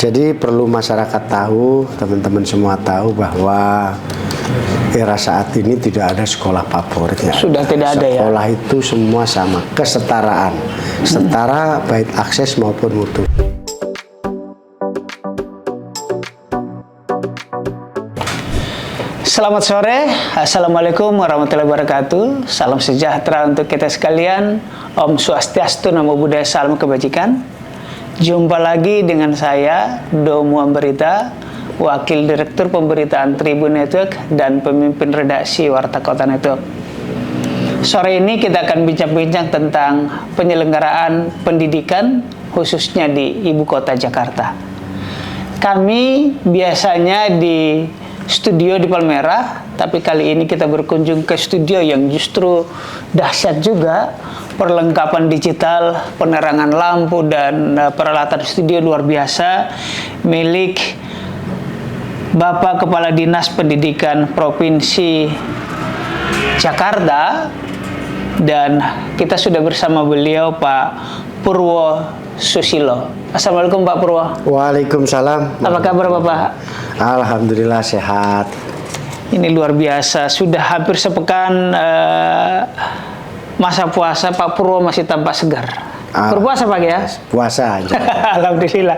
Jadi perlu masyarakat tahu, teman-teman semua tahu bahwa era saat ini tidak ada sekolah favorit. Sudah tidak ada ya. Sekolah itu semua sama, kesetaraan, setara baik akses maupun mutu. Selamat sore, Assalamualaikum warahmatullahi wabarakatuh. Salam sejahtera untuk kita sekalian. Om Swastiastu, Namo Buddhaya, salam kebajikan. Jumpa lagi dengan saya, Domo Ambarita, Wakil Direktur Pemberitaan Tribun Network dan pemimpin redaksi Warta Kota Network. Sore ini kita akan bincang-bincang tentang penyelenggaraan pendidikan khususnya di Ibu Kota Jakarta. Kami biasanya di studio di Palmerah, tapi kali ini kita berkunjung ke studio yang justru dahsyat juga. Perlengkapan digital, penerangan lampu, dan peralatan studio luar biasa milik Bapak Kepala Dinas Pendidikan Provinsi Jakarta. Dan kita sudah bersama beliau, Pak Purwo Susilo. Assalamualaikum Pak Purwo. Waalaikumsalam. Apa kabar Bapak? Alhamdulillah sehat. Ini luar biasa, sudah hampir sepekan masa puasa, Pak Purwo masih tampak segar. Berpuasa Pak ya? Puasa aja. Alhamdulillah.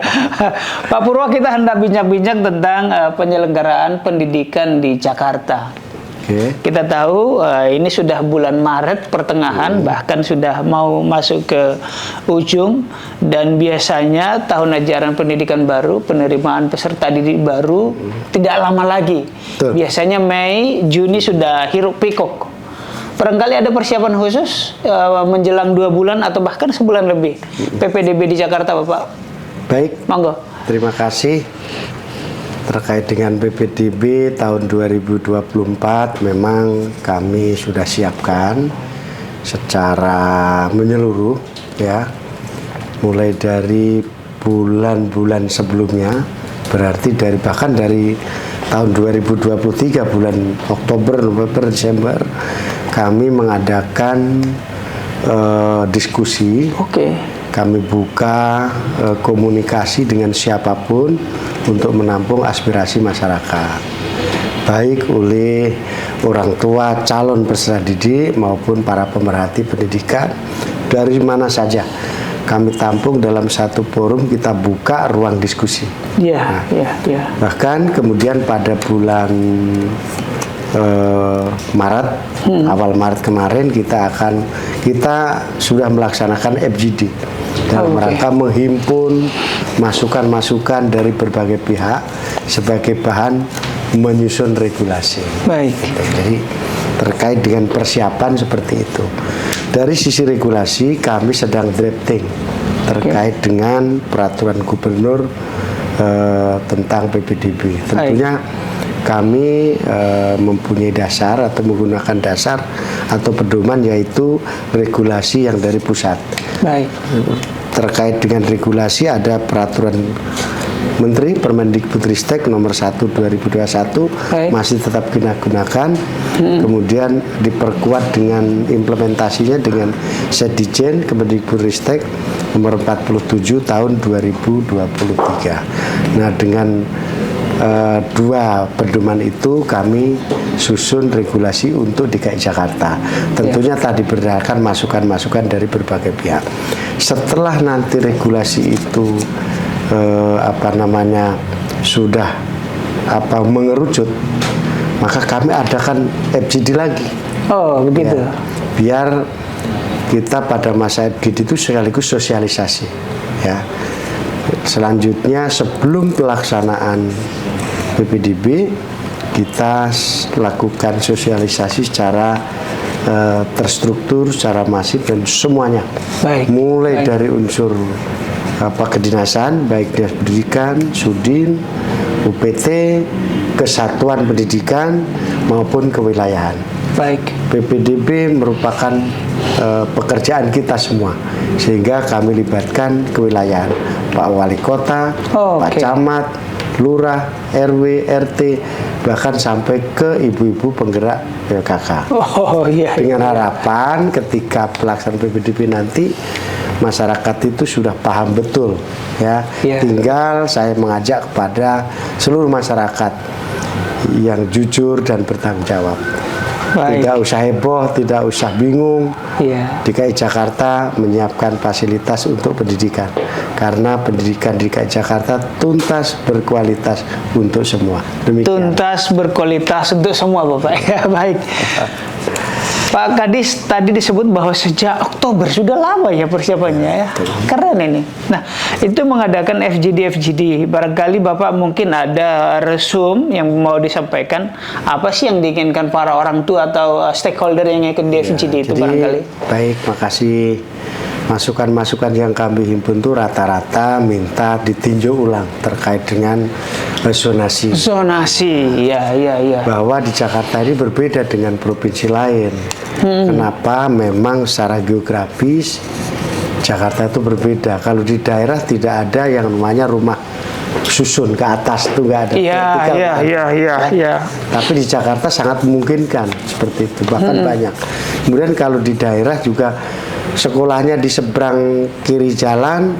Pak Purwo, kita hendak bincang-bincang tentang penyelenggaraan pendidikan di Jakarta. Kita tahu ini sudah bulan Maret pertengahan, bahkan sudah mau masuk ke ujung, dan biasanya tahun ajaran pendidikan baru, penerimaan peserta didik baru tidak lama lagi. Biasanya Mei, Juni sudah hiruk pikuk. Barangkali ada persiapan khusus menjelang 2 bulan atau bahkan sebulan lebih PPDB di Jakarta, Bapak? Baik, monggo. Terima kasih. Terkait dengan PPDB tahun 2024, memang kami sudah siapkan secara menyeluruh, ya, mulai dari bulan-bulan sebelumnya, berarti bahkan dari tahun 2023 bulan Oktober, November, Desember, kami mengadakan diskusi. Kami buka komunikasi dengan siapapun untuk menampung aspirasi masyarakat, baik oleh orang tua calon peserta didik maupun para pemerhati pendidikan dari mana saja. Kami tampung dalam satu forum, kita buka ruang diskusi. Bahkan kemudian pada bulan Maret, awal Maret kemarin kita sudah melaksanakan FGD dalam rangka menghimpun masukan-masukan dari berbagai pihak sebagai bahan menyusun regulasi. Jadi terkait dengan persiapan seperti itu. Dari sisi regulasi kami sedang drafting terkait dengan peraturan gubernur tentang PPDB. Tentunya kami mempunyai dasar atau menggunakan dasar atau pedoman, yaitu regulasi yang dari pusat. Terkait dengan regulasi ada peraturan Menteri Permendikbudristek nomor 1 2021 masih tetap kita gunakan. Kemudian diperkuat dengan implementasinya dengan Setdijen Kemendikbudristek nomor 47 tahun 2023. Nah, dengan dua pedoman itu kami susun regulasi untuk DKI Jakarta. Tentunya tadi berdasarkan masukan-masukan dari berbagai pihak. Setelah nanti regulasi itu sudah mengerucut, maka kami adakan FGD lagi. Biar kita pada masa FGD itu sekaligus sosialisasi, ya. Selanjutnya sebelum pelaksanaan PPDB kita lakukan sosialisasi secara terstruktur, secara masif, dan semuanya. Mulai dari unsur kedinasan, baik dinas pendidikan, Sudin, UPT, kesatuan pendidikan maupun kewilayahan. PPDB merupakan pekerjaan kita semua, sehingga kami libatkan kewilayahan, Pak Wali Kota, Pak Camat, Lurah, RW, RT, bahkan sampai ke ibu-ibu penggerak PKK. Dengan harapan ketika pelaksanaan PPDB nanti masyarakat itu sudah paham betul ya. Tinggal saya mengajak kepada seluruh masyarakat yang jujur dan bertanggung jawab. Tidak usah heboh, tidak usah bingung. DKI Jakarta menyiapkan fasilitas untuk pendidikan, karena pendidikan DKI Jakarta tuntas berkualitas untuk semua. Demikian. Tuntas berkualitas untuk semua, Bapak. Ya, baik. Pak Kadis tadi disebut bahwa sejak Oktober, sudah lama ya persiapannya ya. Keren ini. Nah, itu mengadakan FGD. Barangkali Bapak mungkin ada resum yang mau disampaikan. Apa sih yang diinginkan para orang tua atau stakeholder yang ikut di FGD itu jadi, barangkali? Baik, makasih. Masukan-masukan yang kami himpun itu rata-rata minta ditinjau ulang terkait dengan zonasi. Ya. Bahwa di Jakarta ini berbeda dengan provinsi lain. Kenapa? Memang secara geografis Jakarta itu berbeda. Kalau di daerah tidak ada yang namanya rumah susun ke atas, itu nggak ada. Iya. Tapi di Jakarta sangat memungkinkan seperti itu, bahkan banyak. Kemudian kalau di daerah juga sekolahnya di seberang kiri jalan,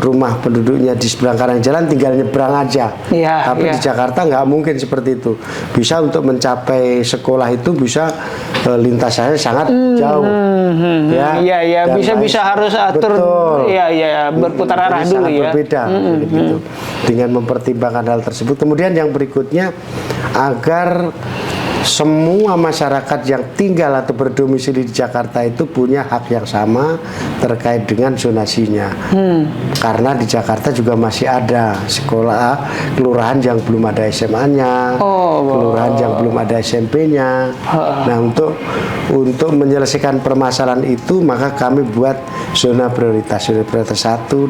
rumah penduduknya di seberang kanan jalan, tinggal nyebrang aja. Tapi di Jakarta nggak mungkin seperti itu. Bisa untuk mencapai sekolah itu bisa lintasannya sangat jauh. Bisa harus atur. Berputar arah dulu ya. Berbeda. Gitu. Dengan mempertimbangkan hal tersebut. Kemudian yang berikutnya, agar semua masyarakat yang tinggal atau berdomisili di Jakarta itu punya hak yang sama terkait dengan zonasinya. Karena di Jakarta juga masih ada sekolah kelurahan yang belum ada SMA-nya, kelurahan yang belum ada SMP-nya. Nah, untuk menyelesaikan permasalahan itu, maka kami buat zona prioritas 1,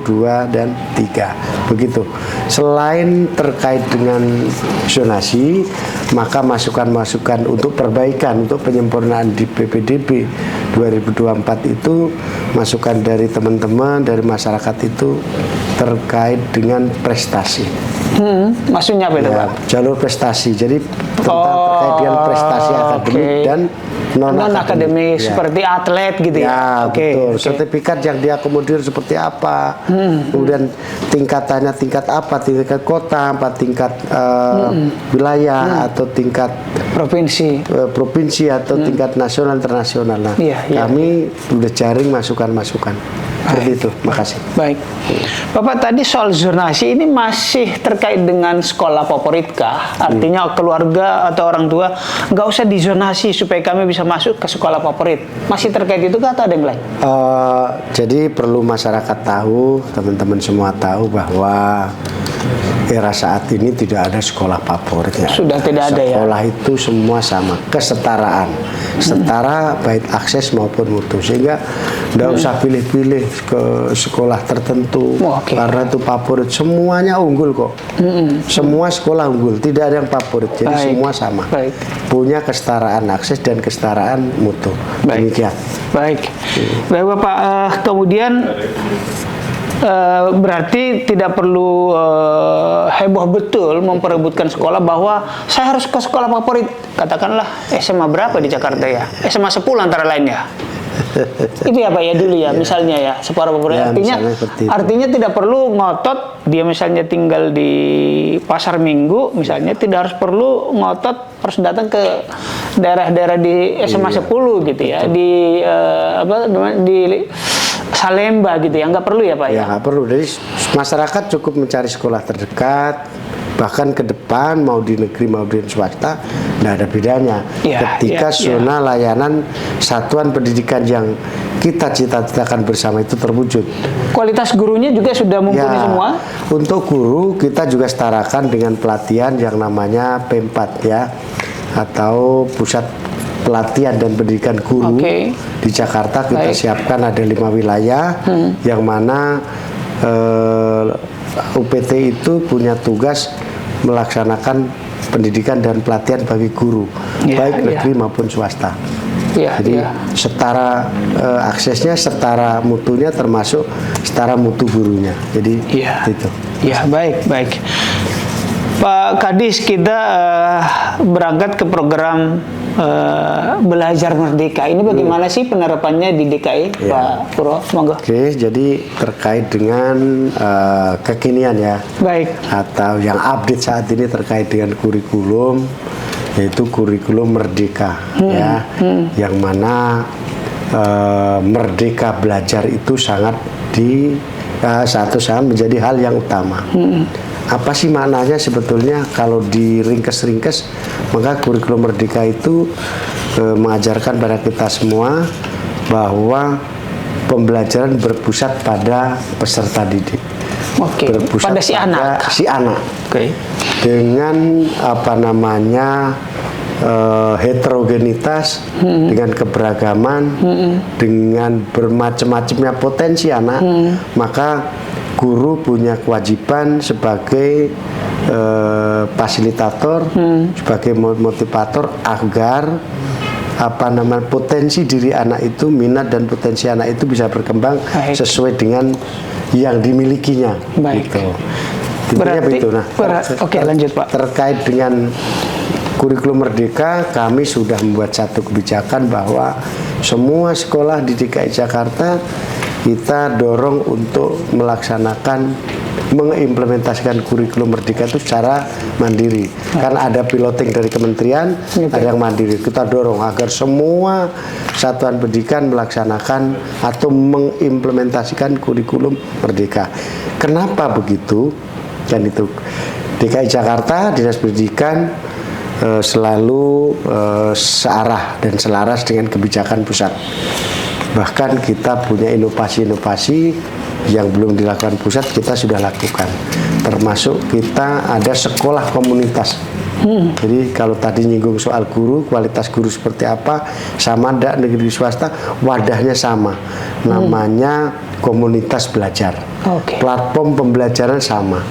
2, dan 3. Begitu. Selain terkait dengan zonasi, maka masukan-masukan untuk perbaikan, untuk penyempurnaan di PPDB 2024 itu, masukan dari teman-teman, dari masyarakat itu terkait dengan prestasi. Maksudnya apa itu, Pak? Jalur prestasi. Jadi terkait dengan prestasi akademik dan non-akademik, seperti atlet gitu ya. Betul. Sertifikat yang diakomodir seperti apa, kemudian tingkatannya tingkat apa, tingkat kota, apa tingkat wilayah, atau tingkat provinsi atau tingkat nasional internasional. Nah, kami sudah jaring masukan-masukan. Seperti itu. Makasih. Baik. Bapak, tadi soal zonasi ini masih terkait dengan sekolah favorit kah? Artinya keluarga atau orang tua nggak usah dizonasi supaya kami bisa masuk ke sekolah favorit. Masih terkait itu kah atau ada yang lain? Jadi perlu masyarakat tahu, teman-teman semua tahu bahwa era saat ini tidak ada sekolah favoritnya. Sudah tidak ada ya? Sekolah itu semua sama, kesetaraan. Setara baik akses maupun mutu. Sehingga tidak usah pilih-pilih ke sekolah tertentu. Karena itu favorit. Semuanya unggul kok. Semua sekolah unggul, tidak ada yang favorit. Jadi semua sama. Punya kesetaraan akses dan kesetaraan mutu. Demikian. Baik Bapak, kemudian berarti tidak perlu heboh betul memperebutkan sekolah bahwa saya harus ke sekolah favorit. Katakanlah SMA berapa di Jakarta ya? SMA 10 antara lain ya. Itu ya Pak ya dulu ya, misalnya ya sekolah favorit. Artinya tidak perlu ngotot dia misalnya tinggal di Pasar Minggu misalnya, tidak harus perlu ngotot harus datang ke daerah-daerah di SMA 10 gitu ya. Di di Salemba gitu ya, nggak perlu ya Pak ya? Nggak perlu. Jadi masyarakat cukup mencari sekolah terdekat, bahkan ke depan mau di negeri mau di swasta, nggak ada bedanya. Ketika zona layanan satuan pendidikan yang kita cita-citakan bersama itu terwujud. Kualitas gurunya juga sudah mumpuni semua? Untuk guru kita juga setarakan dengan pelatihan yang namanya P4 ya, atau pusat pelatihan dan pendidikan guru. Di Jakarta kita siapkan ada 5 wilayah yang mana UPT itu punya tugas melaksanakan pendidikan dan pelatihan bagi guru, baik negeri maupun swasta. Jadi setara aksesnya, setara mutunya, termasuk setara mutu gurunya. Jadi itu. Baik. Pak Kadis, kita berangkat ke program Belajar Merdeka. Ini bagaimana sih penerapannya di DKI, Pak Purwo? Monggo. Oke, jadi terkait dengan kekinian ya, Baik. atau yang update saat ini terkait dengan kurikulum, yaitu kurikulum Merdeka, ya, yang mana merdeka belajar itu sangat sangat menjadi hal yang utama. Apa sih maknanya sebetulnya kalau diringkes-ringkes? Maka kurikulum Merdeka itu mengajarkan pada kita semua bahwa pembelajaran berpusat pada peserta didik. Oke. Berpusat Pada si anak. si anak. Oke. Dengan heterogenitas, dengan keberagaman, dengan bermacam-macamnya potensi anak, maka guru punya kewajiban sebagai fasilitator, sebagai motivator agar potensi diri anak itu, minat dan potensi anak itu bisa berkembang sesuai dengan yang dimilikinya. Baik. Gitu. Berarti, begitu. Nah, oke, lanjut Pak. Terkait dengan kurikulum Merdeka, kami sudah membuat satu kebijakan bahwa semua sekolah di DKI Jakarta kita dorong untuk mengimplementasikan kurikulum Merdeka itu secara mandiri. Karena ada piloting dari kementerian, ada yang mandiri. Kita dorong agar semua satuan pendidikan melaksanakan atau mengimplementasikan kurikulum Merdeka. Kenapa begitu? Dan itu DKI Jakarta, Dinas Pendidikan selalu searah dan selaras dengan kebijakan pusat. Bahkan kita punya inovasi-inovasi yang belum dilakukan pusat, kita sudah lakukan. Termasuk kita ada sekolah komunitas. Jadi kalau tadi nyinggung soal guru, kualitas guru seperti apa, sama ada negeri swasta, wadahnya sama. Namanya komunitas belajar. Platform pembelajaran sama.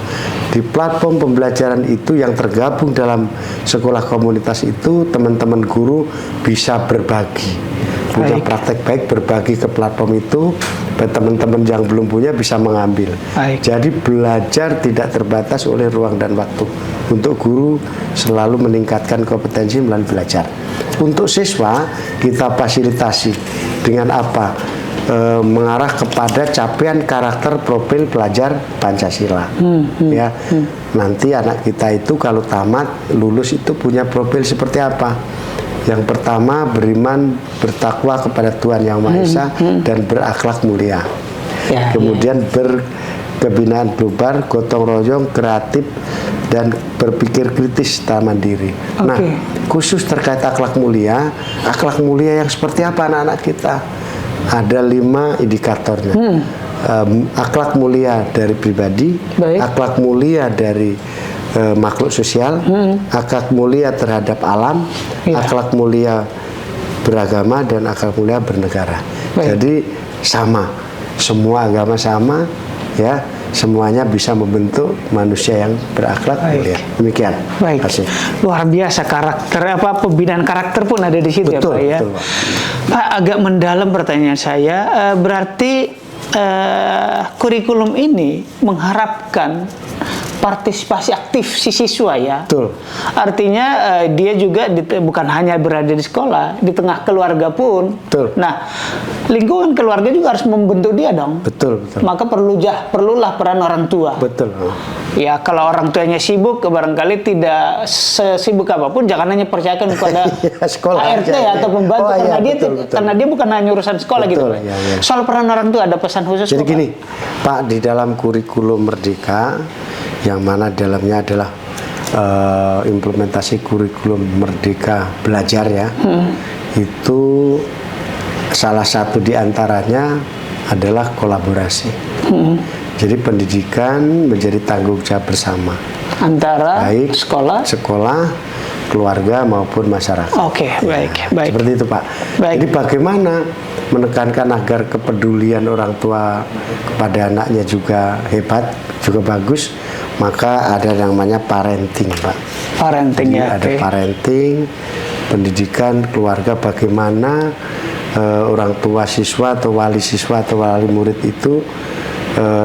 Di platform pembelajaran itu yang tergabung dalam sekolah komunitas itu, teman-teman guru bisa berbagi. Punya praktek baik, berbagi ke platform itu, teman-teman yang belum punya bisa mengambil. Jadi belajar tidak terbatas oleh ruang dan waktu. Untuk guru selalu meningkatkan kompetensi melalui belajar. Untuk siswa kita fasilitasi dengan apa? Mengarah kepada capaian karakter profil pelajar Pancasila. Ya, nanti anak kita itu kalau tamat lulus itu punya profil seperti apa? Yang pertama, beriman, bertakwa kepada Tuhan Yang Maha Esa dan berakhlak mulia. Kemudian berkebinaan global, gotong royong, kreatif, dan berpikir kritis serta mandiri. Nah, khusus terkait akhlak mulia yang seperti apa anak-anak kita? Ada 5 indikatornya. Akhlak mulia dari pribadi, akhlak mulia dari makhluk sosial, akhlak mulia terhadap alam, akhlak mulia beragama, dan akhlak mulia bernegara. Jadi sama, semua agama sama, ya, semuanya bisa membentuk manusia yang berakhlak mulia. Demikian. Baik. Luar biasa karakter, pembinaan karakter pun ada di situ. Betul, ya Pak. Betul, Pak. Pak, agak mendalam pertanyaan saya. Berarti kurikulum ini mengharapkan partisipasi aktif si siswa, ya. Betul. Artinya dia juga bukan hanya berada di sekolah, di tengah keluarga pun. Betul. Nah, lingkungan keluarga juga harus membentuk dia dong. Betul. Maka perlulah peran orang tua. Betul. Ya, kalau orang tuanya sibuk, barangkali tidak sesibuk apapun, jangan hanya percayakan kepada sekolah ART atau pembantu, karena dia bukan hanya urusan sekolah. Betul, gitu. ya. Soal peran orang tua ada pesan khusus. Jadi gini, Pak, di dalam kurikulum Merdeka, yang mana dalamnya adalah implementasi kurikulum Merdeka belajar, ya, itu salah satu diantaranya adalah kolaborasi. Jadi pendidikan menjadi tanggung jawab bersama antara baik sekolah, keluarga maupun masyarakat. Baik. Seperti itu, Pak. Baik. Jadi bagaimana menekankan agar kepedulian orang tua kepada anaknya juga hebat, juga bagus, maka ada yang namanya parenting, Pak. Parenting. Jadi ada parenting, pendidikan keluarga, bagaimana orang tua siswa atau wali murid itu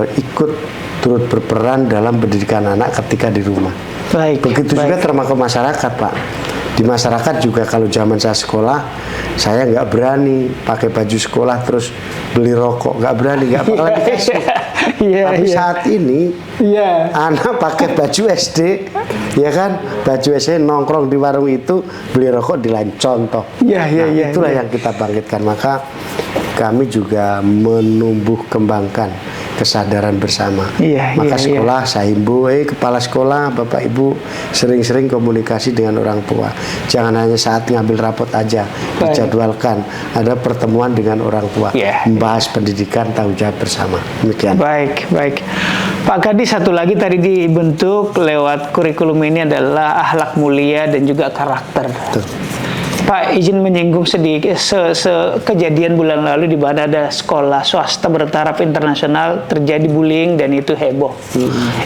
ikut turut berperan dalam pendidikan anak ketika di rumah. Baik. Begitu juga termasuk masyarakat, Pak. Di masyarakat juga kalau zaman saya sekolah, saya nggak berani pakai baju sekolah terus beli rokok, nggak berani, nggak pernah dikasih. Tapi saat ini anak pakai baju SD, ya kan, baju SD nongkrong di warung itu beli rokok di lain contoh. Itulah yang kita bangkitkan. Maka kami juga menumbuh kembangkan kesadaran bersama. Maka sekolah saya himbau, kepala sekolah, Bapak Ibu sering-sering komunikasi dengan orang tua. Jangan hanya saat ngambil rapot aja, dijadwalkan ada pertemuan dengan orang tua, membahas pendidikan, tanggung jawab bersama. Demikian. Baik. Pak Kadis, satu lagi tadi dibentuk lewat kurikulum ini adalah akhlak mulia dan juga karakter. Betul. Pak, izin menyinggung sedikit kejadian bulan lalu di mana ada sekolah swasta bertaraf internasional terjadi bullying dan itu heboh.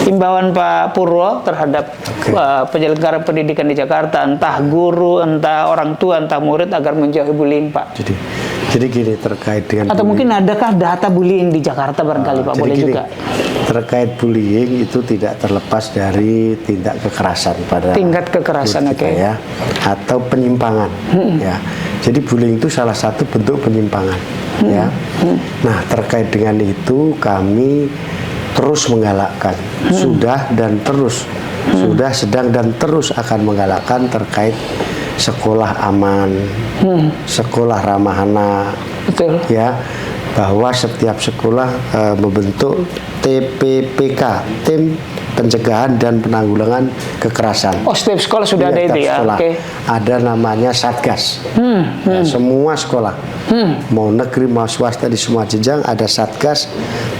Imbauan Pak Purwo terhadap penyelenggara pendidikan di Jakarta, entah guru, entah orang tua, entah murid agar menjauhi bullying, Pak. Jadi gini terkait dengan atau mungkin adakah data bullying di Jakarta barangkali, Pak, boleh juga. Terkait bullying itu tidak terlepas dari tindak kekerasan pada tingkat kekerasan, ya, atau penyimpangan, ya. Jadi bullying itu salah satu bentuk penyimpangan, ya. Nah, terkait dengan itu kami terus menggalakkan, sudah dan terus, sudah, sedang dan terus akan menggalakkan terkait sekolah aman, sekolah ramah anak, ya, bahwa setiap sekolah membentuk TPPK, tim pencegahan dan penanggulangan kekerasan. Oh, setiap sekolah sudah ada itu ya? Ada namanya Satgas. Ya, semua sekolah, mau negeri mau swasta di semua jenjang ada Satgas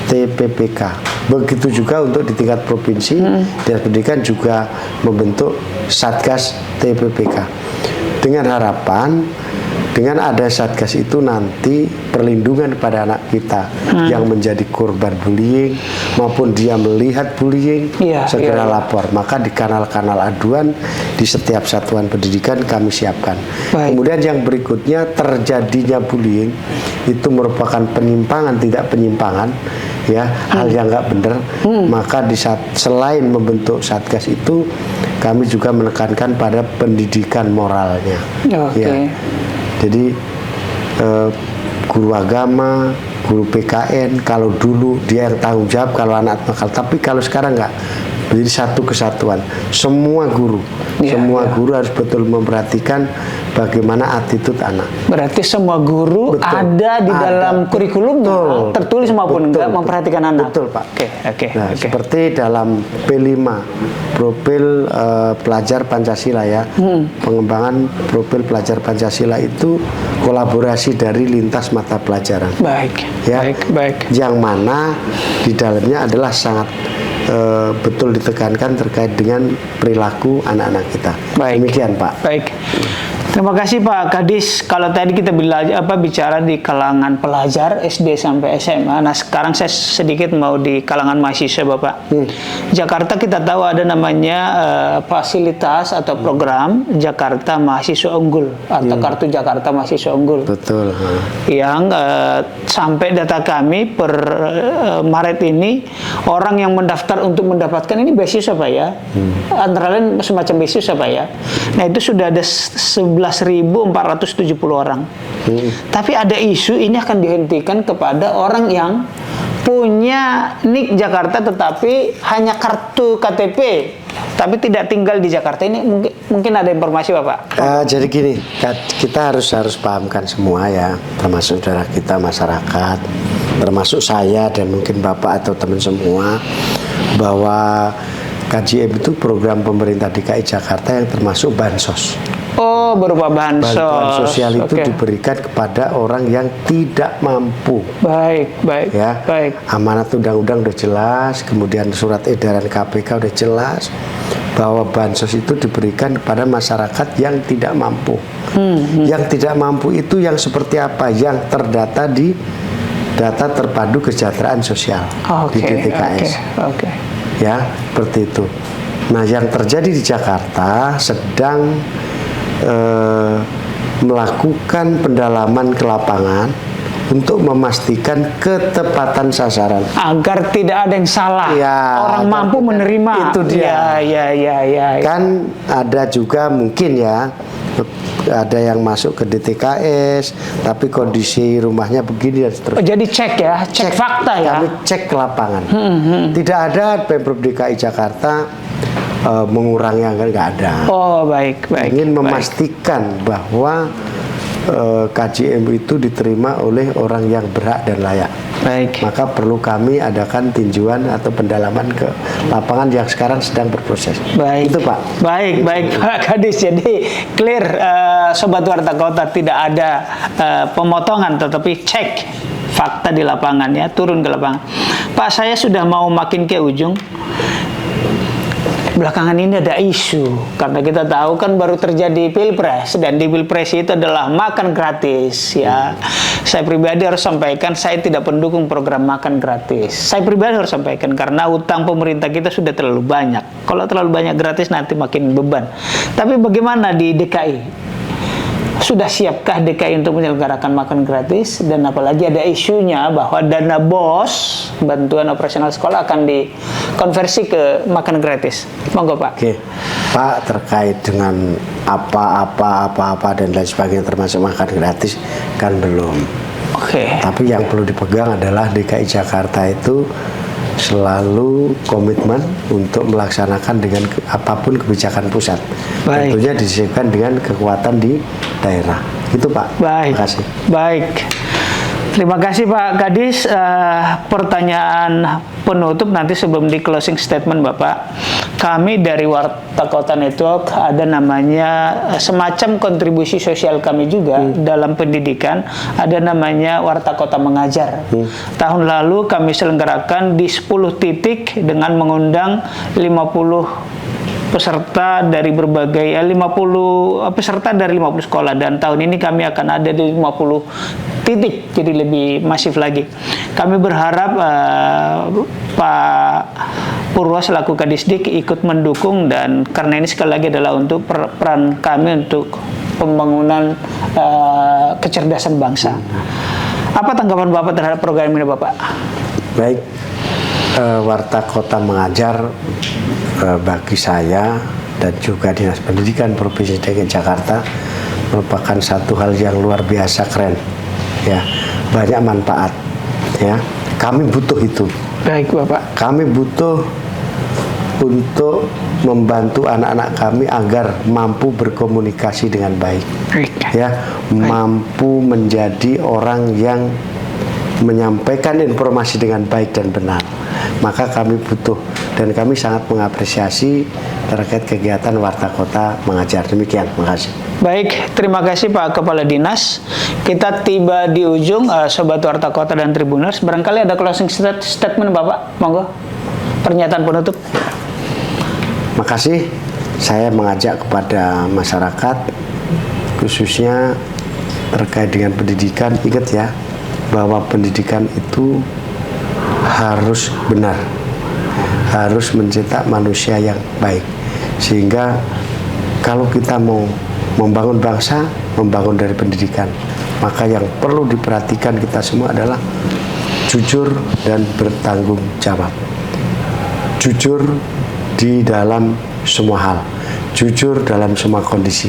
TPPK. Begitu juga untuk di tingkat provinsi, Dinas Pendidikan juga membentuk Satgas TPPK. Dengan harapan dengan ada Satgas itu nanti perlindungan pada anak kita yang menjadi korban bullying maupun dia melihat bullying segera lapor. Maka di kanal-kanal aduan di setiap satuan pendidikan kami siapkan. Kemudian yang berikutnya, terjadinya bullying itu merupakan penyimpangan, tidak penyimpangan, ya, hal yang nggak benar. Maka di selain membentuk Satgas itu kami juga menekankan pada pendidikan moralnya. Ya. Jadi guru agama, guru PKN, kalau dulu dia yang tanggung jawab kalau anak nakal, tapi kalau sekarang enggak, jadi satu kesatuan. Semua guru, guru harus betul memperhatikan bagaimana attitude anak. Berarti semua guru ada di dalam kurikulum tertulis maupun enggak memperhatikan anak. Betul, Pak. Nah, seperti dalam P5 profil pelajar Pancasila, ya. Pengembangan profil pelajar Pancasila itu kolaborasi dari lintas mata pelajaran. Baik. Yang mana di dalamnya adalah sangat betul ditekankan terkait dengan perilaku anak-anak kita. Demikian, Pak. Baik. Terima kasih Pak Kadis. Kalau tadi kita bicara di kalangan pelajar SD sampai SMA, nah sekarang saya sedikit mau di kalangan mahasiswa, Bapak. Jakarta kita tahu ada namanya fasilitas atau program Jakarta Mahasiswa Unggul atau Kartu Jakarta Mahasiswa Unggul. Betul. Yang sampai data kami per Maret ini orang yang mendaftar untuk mendapatkan ini beasiswa, Pak, ya. Antara lain semacam beasiswa, Pak, ya. Nah, itu sudah ada 11.470 orang. Tapi ada isu ini akan dihentikan kepada orang yang punya NIK Jakarta tetapi hanya kartu KTP tapi tidak tinggal di Jakarta. Ini mungkin ada informasi, Bapak? Jadi gini, kita harus pahamkan semua, ya, termasuk saudara kita masyarakat, termasuk saya dan mungkin Bapak atau teman semua, bahwa KJM itu program pemerintah DKI Jakarta yang termasuk bansos. Oh, berupa bansos. Bantuan sosial itu diberikan kepada orang yang tidak mampu. Baik. Ya. Amanat undang-undang udah jelas, kemudian surat edaran KPK udah jelas bahwa bansos itu diberikan kepada masyarakat yang tidak mampu. Yang tidak mampu itu yang seperti apa? Yang terdata di data terpadu kesejahteraan sosial di DTKS. Ya, seperti itu. Nah, yang terjadi di Jakarta sedang melakukan pendalaman ke lapangan untuk memastikan ketepatan sasaran. Agar tidak ada yang salah. Ya, orang mampu menerima. Itu dia. Ya. Kan ada juga mungkin ya, ada yang masuk ke DTKS, tapi kondisi rumahnya begini dan seterusnya. Jadi cek ya, cek fakta ya. Kami cek ke lapangan. Tidak ada Pemprov DKI Jakarta mengurangi anggaran, nggak ada. Oh baik. Ingin memastikan bahwa KJM itu diterima oleh orang yang berhak dan layak. Baik. Maka perlu kami adakan tinjauan atau pendalaman ke lapangan yang sekarang sedang berproses. Baik. Itu Pak. Baik Pak Kadis. Jadi clear, Sobat Warta Kota, tidak ada pemotongan, tetapi cek fakta di lapangan ya, turun ke lapangan. Pak, saya sudah mau makin ke ujung. Belakangan ini ada isu, karena kita tahu kan baru terjadi Pilpres, dan di Pilpres itu adalah makan gratis ya. Saya pribadi harus sampaikan, saya tidak pendukung program makan gratis. Saya pribadi harus sampaikan, karena utang pemerintah kita sudah terlalu banyak. Kalau terlalu banyak gratis nanti makin beban. Tapi bagaimana di DKI? Sudah siapkah DKI untuk menyelenggarakan makan gratis? Dan apalagi ada isunya bahwa dana BOS, bantuan operasional sekolah, akan dikonversi ke makan gratis. Monggo Pak. Oke, Pak, terkait dengan apa dan lain sebagainya termasuk makan gratis kan belum. Oke. Tapi yang perlu dipegang adalah DKI Jakarta itu selalu komitmen untuk melaksanakan dengan apapun kebijakan pusat. Baik. Tentunya disesuaikan dengan kekuatan di daerah. Itu Pak. Baik. Terima kasih. Baik. Terima kasih Pak Kadis. Pertanyaan penutup nanti sebelum di closing statement Bapak. Kami dari Warta Kota Network ada namanya semacam kontribusi sosial kami juga dalam pendidikan. Ada namanya Warta Kota Mengajar. Tahun lalu kami selenggarakan di 10 titik dengan mengundang 50 peserta dari berbagai 50 peserta dari 50 sekolah, dan tahun ini kami akan ada di 50 titik, jadi lebih masif lagi. Kami berharap Pak Purwo selaku Kadisdik ikut mendukung, dan karena ini sekali lagi adalah untuk peran kami untuk pembangunan kecerdasan bangsa. Apa tanggapan Bapak terhadap program ini Bapak? Baik, Warta Kota Mengajar bagi saya dan juga Dinas Pendidikan Provinsi DKI Jakarta merupakan satu hal yang luar biasa keren ya, banyak manfaat ya. Kami butuh itu. Baik Bapak. Kami butuh untuk membantu anak-anak kami agar mampu berkomunikasi dengan baik. Baik. Ya, mampu menjadi orang yang menyampaikan informasi dengan baik dan benar. Maka kami butuh, dan kami sangat mengapresiasi terkait kegiatan Warta Kota Mengajar. Demikian, terima kasih. Baik, terima kasih Pak Kepala Dinas. Kita tiba di ujung, Sobat Warta Kota dan Tribuners. Barangkali ada closing statement Bapak, monggo. Pernyataan penutup. Makasih. Saya mengajak kepada masyarakat, khususnya terkait dengan pendidikan, ingat ya, bahwa pendidikan itu harus benar, harus mencetak manusia yang baik. Sehingga kalau kita mau membangun bangsa, membangun dari pendidikan, maka yang perlu diperhatikan kita semua adalah jujur dan bertanggung jawab. Jujur di dalam semua hal, jujur dalam semua kondisi,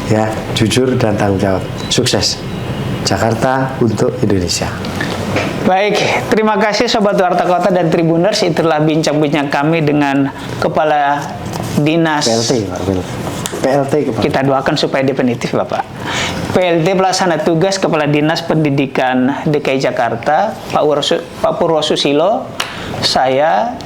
ya, jujur dan tanggung jawab. Sukses Jakarta untuk Indonesia. Baik, terima kasih Sobat Warta Kota dan Tribuners. Itulah bincang-bincang kami dengan Kepala Dinas PLT Kepala. Kita doakan supaya definitif Bapak. PLT Pelaksana Tugas Kepala Dinas Pendidikan DKI Jakarta, Pak Purwo Susilo. Saya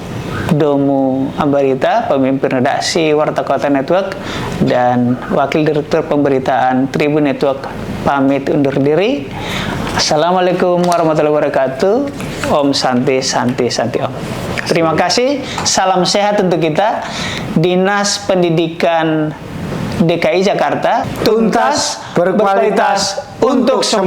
Domu Ambarita, pemimpin redaksi Warta Kota Network dan Wakil Direktur Pemberitaan Tribun Network, pamit undur diri. Assalamualaikum warahmatullahi wabarakatuh. Om Santi Santi Santi Om. Terima kasih. Salam sehat untuk kita. Dinas Pendidikan DKI Jakarta, tuntas, berkualitas untuk semua.